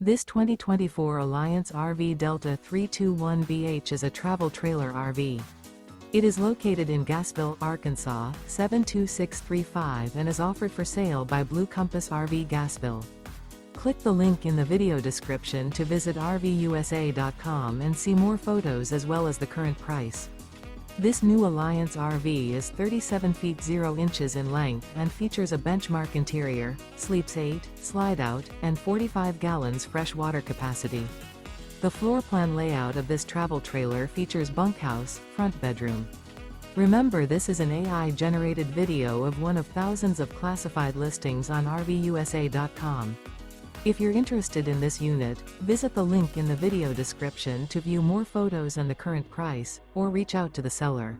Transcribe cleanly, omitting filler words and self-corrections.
This 2024 Alliance RV Delta 321BH is a travel trailer RV. It is located in Gassville, Arkansas, 72635 and is offered for sale by Blue Compass RV Gassville. Click the link in the video description to visit RVUSA.com and see more photos as well as the current price. This new Alliance RV is 37 feet 0 inches in length and features a benchmark interior, sleeps 8, slide-out, and 45 gallons fresh water capacity. The floor plan layout of this travel trailer features bunkhouse, front bedroom. Remember, this is an AI-generated video of one of thousands of classified listings on RVUSA.com. If you're interested in this unit, visit the link in the video description to view more photos and the current price, or reach out to the seller.